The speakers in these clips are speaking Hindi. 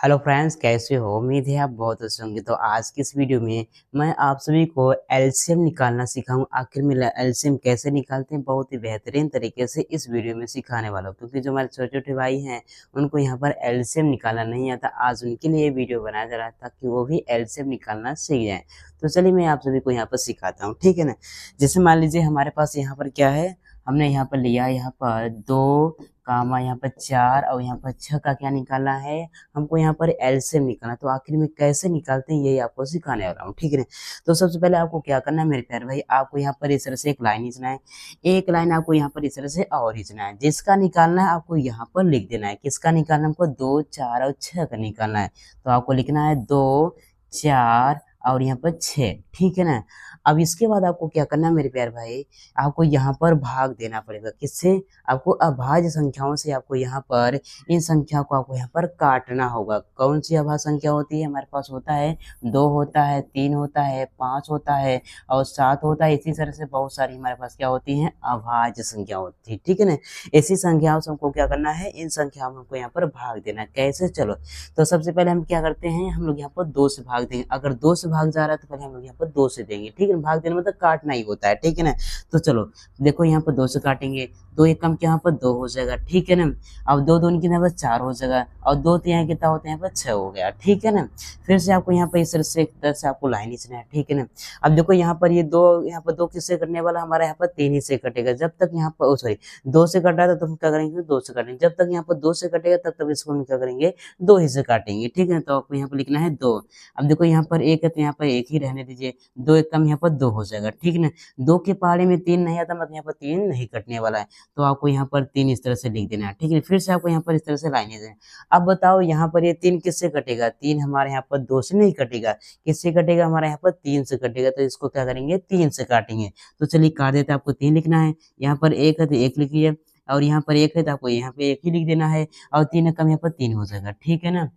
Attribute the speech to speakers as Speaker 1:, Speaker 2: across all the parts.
Speaker 1: हेलो फ्रेंड्स, कैसे हो? उम्मीद है आप बहुत अच्छे होंगे। तो आज की इस वीडियो में मैं आप सभी को एलसीएम निकालना सिखाऊं। आखिर में एलसीएम कैसे निकालते हैं, बहुत ही बेहतरीन तरीके से इस वीडियो में सिखाने वाला हूं। क्योंकि जो हमारे छोटे छोटे भाई हैं उनको यहाँ पर एलसीएम निकालना नहीं आता, आज उनके लिए वीडियो बनाया जा रहा है ताकि वो भी एलसीएम निकालना सीख जाए। तो चलिए मैं आप सभी को यहाँ पर सिखाता हूँ, ठीक है ना। जैसे मान लीजिए हमारे पास यहाँ पर क्या है, हमने यहाँ पर लिया यहाँ पर 2 कामा यहाँ पर 4 और यहाँ पर 6 का क्या निकालना है, हमको यहाँ पर एलसीएम निकालना। तो आखिर में कैसे निकालते हैं यही आपको सिखाने वाला हूँ, ठीक है ना। तो सबसे पहले आपको क्या करना है मेरे प्यारे भाई, आपको यहाँ पर इस तरह से एक लाइन खींचना है। एक लाइन आपको यहाँ पर इस तरह से और खींचना है। जिसका निकालना है आपको यहाँ पर लिख देना है। किसका निकालना है? हमको 2, 4 और 6 का निकालना है। तो आपको लिखना है 2, 4 और यहाँ पर 6, ठीक है ना। अब इसके बाद आपको क्या करना है मेरे प्यारे भाई, आपको यहाँ पर भाग देना पड़ेगा। किससे? आपको अभाज्य संख्याओं से आपको यहाँ पर इन संख्या को आपको यहाँ पर काटना होगा। कौन सी अभाज्य संख्या होती है? हमारे पास होता है 2 होता है, 3 होता है, 5 होता है और 7 होता है। इसी तरह से बहुत सारी हमारे पास क्या होती हैं, अभाज्य संख्या होती है, ठीक है ना। ऐसी संख्याओं से हमको क्या करना है, इन संख्याओं में हमको यहाँ पर भाग देना है। कैसे? चलो, तो सबसे पहले हम क्या करते हैं, हम लोग यहाँ पर 2 से भाग देंगे। अगर 2 से भाग जा रहा है तो पहले हम लोग यहाँ पर 2 से देंगे, ठीक है। भाग देना मतलब काटना ही होता है, ठीक है ना। तो चलो देखो, यहाँ पर 2 से काटेंगे, 2 एकम के यहाँ पर 2 हो जाएगा, ठीक है ना। अब 2 दूनी कितना, बस 4 हो जाएगा और 2 तिहाई कितना होता है, यहाँ पर 6 हो गया, ठीक है ना। फिर से आपको यहाँ पर इस तरह से एक तरह से आपको लाइन खींचना है, ठीक है ना। अब देखो यहाँ पर ये 2, यहाँ पर 2 किससे कटने वाला, हमारा यहाँ पर 3 ही से कटेगा। जब तक यहाँ पर सॉरी 2 से कट रहा था तो हम क्या करेंगे, 2 से काटेंगे। जब तक यहाँ पर 2 से कटेगा तब तक इसको हम क्या करेंगे, 2 ही से काटेंगे, ठीक है। तो आपको यहाँ पर लिखना है 2। अब देखो यहाँ पर 1 है तो यहाँ पर 1 ही रहने दीजिए। 2 एक कम यहाँ पर 2 हो जाएगा, ठीक है ना। 2 के पहाड़े में 3 नहीं आता, मतलब यहाँ पर 3 नहीं कटने वाला है। तो आपको यहाँ पर 3 इस तरह से लिख देना है, ठीक है। फिर से आपको यहाँ पर इस तरह से लाइनें दें। अब बताओ यहाँ पर ये 3 किससे कटेगा? 3 हमारे यहाँ पर 2 से नहीं कटेगा, किससे कटेगा? हमारे यहाँ पर 3 से कटेगा। तो इसको क्या करेंगे, 3 से काटेंगे। तो चलिए काट देते हैं। आपको 3 लिखना है, यहाँ पर 1 है तो 1 लिखिए और यहाँ पर 1 है तो आपको यहाँ पे 1 ही लिख देना है और 3 कम यहाँ पर 3 हो जाएगा, ठीक है ना।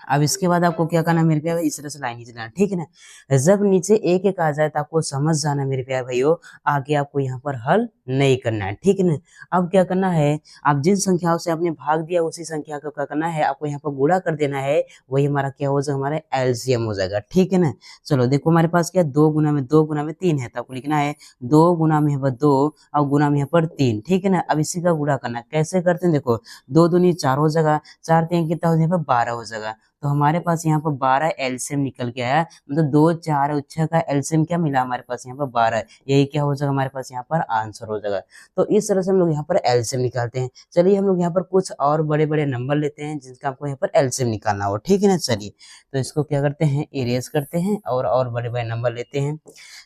Speaker 1: अब इसके बाद आपको क्या करना है मेरे प्यारे, इस तरह से लाइन खींचना है, ठीक है ना। जब नीचे एक एक आ जाए तो आपको समझ जाना है मेरे प्यारे भाइयों, आगे आपको यहाँ पर हल नहीं करना है, ठीक है ना। अब क्या करना है, आप जिन संख्याओं से आपने भाग दिया उसी संख्या को क्या करना है, आपको यहाँ पर गुणा कर देना है। वही हमारा क्या हो जाएगा, हमारा एलसीएम हो जाएगा, ठीक है ना। चलो देखो हमारे पास क्या 2 गुना में 2 गुना में 3 है, तो आपको लिखना है 2 गुना में यहाँ पर 2 और गुना में यहाँ पर 3, ठीक है ना। अब इसी का गुणा करना है। कैसे करते हैं? देखो 2 दूनी 4 हो जाएगा, 4 3 कितना हो जाएगा, 12 हो जाएगा। तो हमारे पास यहाँ पर 12 एलसीएम निकल के आया। मतलब 2, 4 और 6 का एलसीएम क्या मिला हमारे पास, यहाँ पर 12। यही क्या हो जाएगा हमारे पास, यहाँ पर आंसर हो जाएगा। तो इस तरह से हम लोग यहाँ पर एलसीएम निकालते हैं। चलिए हम लोग यहाँ पर कुछ और बड़े बड़े नंबर लेते हैं जिनका आपको यहाँ पर एलसीएम निकालना हो, ठीक है ना। चलिए तो इसको क्या करते हैं, इरेज करते हैं और बड़े बड़े नंबर लेते हैं।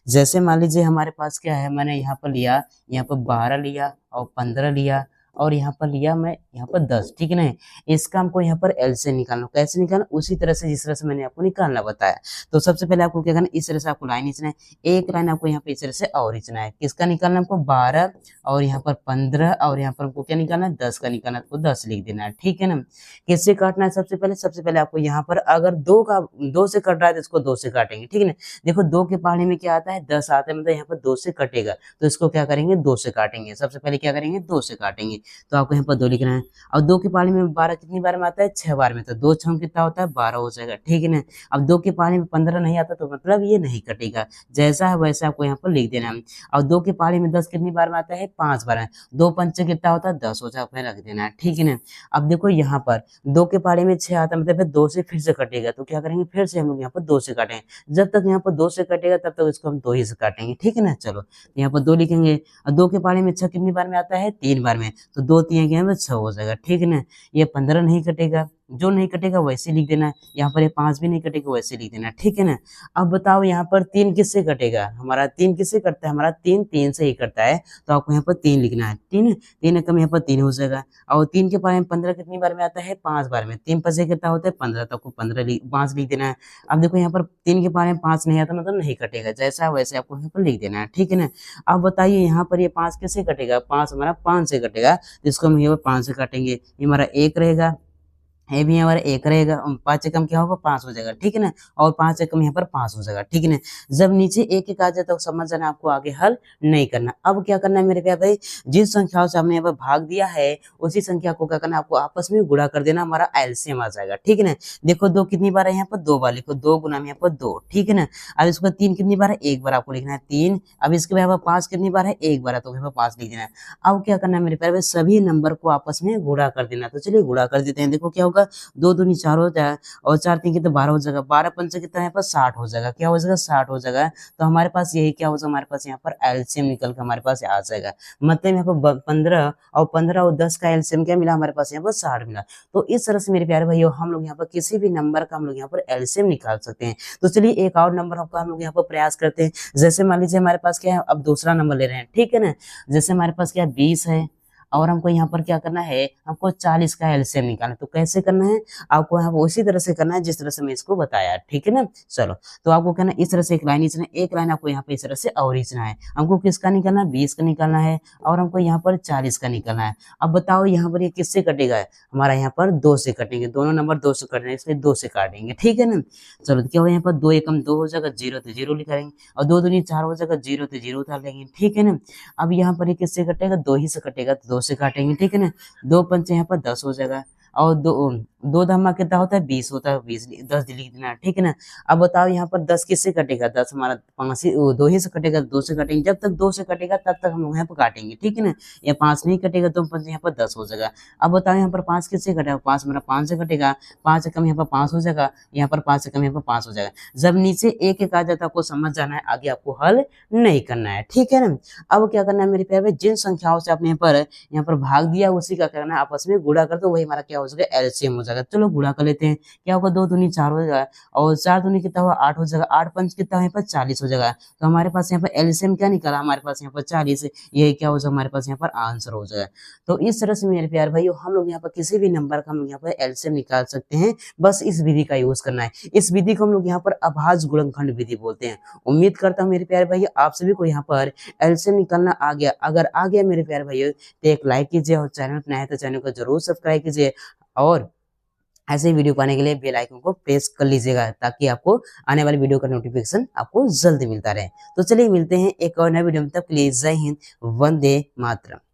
Speaker 1: जैसे मान लीजिए हमारे पास क्या है, मैंने यहाँ पर लिया, यहाँ पर 12 लिया और 15 लिया और यहाँ पर लिया मैं यहाँ पर 10, ठीक है ना। इसका हमको यहाँ पर एलसीएम निकालना। कैसे निकालना? उसी तरह से जिस तरह से मैंने आपको निकालना बताया। तो सबसे पहले आपको क्या करना है, इस तरह से आपको लाइन खींचना है। एक लाइन आपको यहाँ पे इस तरह से और खींचना है। किसका निकालना? हमको 12 और यहाँ पर 15 और यहाँ पर हमको क्या निकालना है, 10 का निकालना है। आपको 10 लिख देना है, ठीक है ना। किससे काटना है? सबसे पहले आपको यहाँ पर अगर 2 से कट रहा है तो इसको 2 से काटेंगे, ठीक है ना। देखो 2 के पहाड़े में क्या आता है, 10 आता है, मतलब यहाँ पर 2 से कटेगा। तो इसको क्या करेंगे, 2 से काटेंगे। सबसे पहले क्या करेंगे, 2 से काटेंगे। तो आपको यहाँ पर 2 लिखना है। और 2 की पहाड़ी में 12 कितनी बार में आता है, 6 बार में। तो 2 6 कितना होता है, 12 हो जाएगा, ठीक है ना। अब 2 की पहाड़ी में 15 नहीं आता तो मतलब ये नहीं कटेगा। जैसा है वैसा आपको यहाँ पर लिख देना है। और 2 की पहाड़ी में 10 कितनी बार में आता है, 5 बार में। 2 पंचे कितना होता है, 10 हो जाएगा, रख देना है, ठीक है ना। अब देखो यहाँ पर 2 के पहाड़ी में 6 आता है, मतलब 2 से फिर से कटेगा। तो क्या करेंगे, फिर से हम लोग यहाँ पर 2 से काटेंगे। जब तक यहाँ पर 2 से कटेगा तब तक इसको हम 2 ही से काटेंगे, ठीक है ना। चलो यहाँ पर 2 लिखेंगे। और 2 के पहाड़ी में 6 कितनी बार में आता है, 3 बार में। तो 2 3 क्या है, 6 हो जाएगा, ठीक है ना। ये 15 नहीं कटेगा, जो नहीं कटेगा वैसे लिख देना है। यहाँ पर ये 5 भी नहीं कटेगा, वैसे लिख देना है, ठीक है ना। अब बताओ यहाँ पर 3 किससे कटेगा, हमारा 3 किससे कटता है, हमारा 3 से ही कटता है। तो आपको यहाँ पर 3 लिखना है, 3 कम यहाँ पर 3 हो जाएगा। और 3 के बारे में 15 कितनी बार में आता है, 5 बार में। 3 5 कितना होता है, 15। तो आपको 5 लिख देना है। अब देखो यहाँ पर 3 के बारे में 5 नहीं आता, मतलब नहीं कटेगा। जैसा वैसे आपको यहाँ पर लिख देना है, ठीक है ना। अब बताइए यहाँ पर ये 5 किससे कटेगा, 5 हमारा 5 से कटेगा। इसको हम यहाँ पर 5 से काटेंगे। ये हमारा 1 रहेगा ये भी यहाँ पर 1 रहेगा, 5 से कम क्या होगा 5 हो जाएगा, ठीक है ना। और 5 से कम यहाँ पर 5 हो जाएगा, ठीक है ना। जब नीचे 1-1 आ जाए तो समझ जाना आपको आगे हल नहीं करना। अब क्या करना है मेरे प्यारे भाई, जिन संख्याओं से हमने यहाँ पर भाग दिया है उसी संख्या को क्या करना है, आपको आपस में गुणा कर देना, हमारा एलसीएम आ जाएगा, ठीक है ना। देखो 2 कितनी बार है यहाँ पर, 2 बार लिखो, 2 गुना में यहाँ पर 2, ठीक है ना। अब इसके बाद 3 कितनी बार है, 1 बार आपको लिखना है 3। अब इसके बाद यहाँ पर 5 कितनी बार है, 1 बार है, तो यहाँ पर 5 लिख देना है। अब क्या करना है मेरे प्यारे भाई, सभी नंबर को आपस में गुणा कर देना। तो चलिए गुणा कर देते हैं। देखो क्या होगा, 2 दूनी 4 हो जाएगा और 4 तीन कितने 12 हो जाएगा, 12 पंचे कितना यहाँ पर 60 हो जाएगा, क्या हो जाएगा 60 हो जाएगा। तो हमारे पास यही क्या हो जाएगा, हमारे पास यहाँ पर एलसीएम निकल कर हमारे पास आ जाएगा। मतलब यहाँ पर 15 और 10 का एलसीएम क्या मिला, हमारे पास यहाँ पर 60 मिला। तो इस तरह से मेरे प्यारे भाइयों हम लोग यहाँ पर किसी भी नंबर का हम लोग यहाँ पर एलसीएम निकाल सकते हैं। तो चलिए एक और नंबर का हम लोग यहाँ पर प्रयास करते हैं। जैसे मान लीजिए हमारे पास क्या है, अब दूसरा नंबर ले रहे हैं, ठीक है ना। जैसे हमारे पास क्या 20 है और हमको यहाँ पर क्या करना है, हमको 40 का एलसीएम निकालना है। तो कैसे करना है, आपको यहाँ पर उसी तरह से करना है जिस तरह से मैं इसको बताया, ठीक है ना। चलो तो आपको कहना इस तरह से एक लाइन खींचना है, एक लाइन आपको यहाँ पे इस तरह से और खींचना है। हमको किसका निकालना है, 20 का निकालना है और हमको यहाँ पर 40 का निकालना है। अब बताओ यहाँ पर ये किससे कटेगा, हमारा यहाँ पर 2 से कटेंगे, दोनों नंबर 2 से कटेंगे, इसलिए 2 से काटेंगे, ठीक है ना। चलो तो क्या हो, यहाँ पर 2 एकम 2 हो जाएगा, 0 तो 0 लिखाएंगे और 2 दूनी 4 हो जाएगा, 0 तो 0 उतार लेंगे, ठीक है ना। अब यहाँ पर ये किससे कटेगा, 2 ही से कटेगा, तो 2 से काटेंगे, ठीक है ना। 2 पंचे यहाँ पर 10 हो जाएगा और दो धम्मा कितना होता है, 20 होता है, 20 10 लिख देना, ठीक है ना। अब बताओ यहाँ पर 10 किससे कटेगा, 10 हमारा 5 ही 2 ही से कटेगा, 2 से कटेंगे। जब तक 2 से कटेगा तब तक हम लोग यहाँ पर काटेंगे, ठीक है ना। या 5 नहीं कटेगा तो 5 यहाँ पर 10 हो जाएगा। अब बताओ यहाँ पर 5 किससे कटेगा, 5 मेरा 5 से कटेगा, 5 से कम यहाँ पर 5 हो जाएगा, यहाँ पर 5 से कम यहाँ पर 5 हो जाएगा। जब नीचे 1-1 आ जाता है आपको समझ जाना है, आगे आपको हल नहीं करना है, ठीक है ना। अब क्या करना है मेरे प्यारे, जिन संख्याओं से आपने यहाँ पर भाग दिया उसी का करना है आपस में गुणा कर दो, वही हमारा क्या हो जाएगा, एलसीएम हो जाएगा। चलो गुणा कर लेते हैं। क्या होगा, 2 दूनी 4 हो जाएगा और 4 दूनी कितना हुआ 8 हो जाएगा, 8 पंच कितना है यहाँ पर 40 हो जाएगा। तो हमारे पास यहाँ पर एलसीएम क्या निकला, हमारे पास यहाँ पर 40, यही क्या हो जाएगा, हमारे पास यहाँ पर आंसर हो जाएगा। तो इस तरह से मेरे प्यारे भाइयों हम लोग यहाँ पर किसी भी नंबर का हम लोग यहाँ पर एलसीएम निकाल सकते हैं, बस इस विधि का यूज करना है। इस विधि को हम लोग यहाँ पर अभाज्य गुणनखंड विधि बोलते हैं। उम्मीद करता हूँ मेरे प्यारे भाइयों आप सभी को यहाँ पर एलसीएम निकालना आ गया। अगर आ गया मेरे प्यारे भाइयों तो एक लाइक कीजिए और चैनल पर नए हैं तो चैनल को जरूर सब्सक्राइब कीजिए और ऐसे वीडियो पाने के लिए बेल आइकन को प्रेस कर लीजिएगा ताकि आपको आने वाली वीडियो का नोटिफिकेशन आपको जल्दी मिलता रहे। तो चलिए मिलते हैं एक और नए वीडियो में, तब के लिए जय हिंद, वंदे मातरम।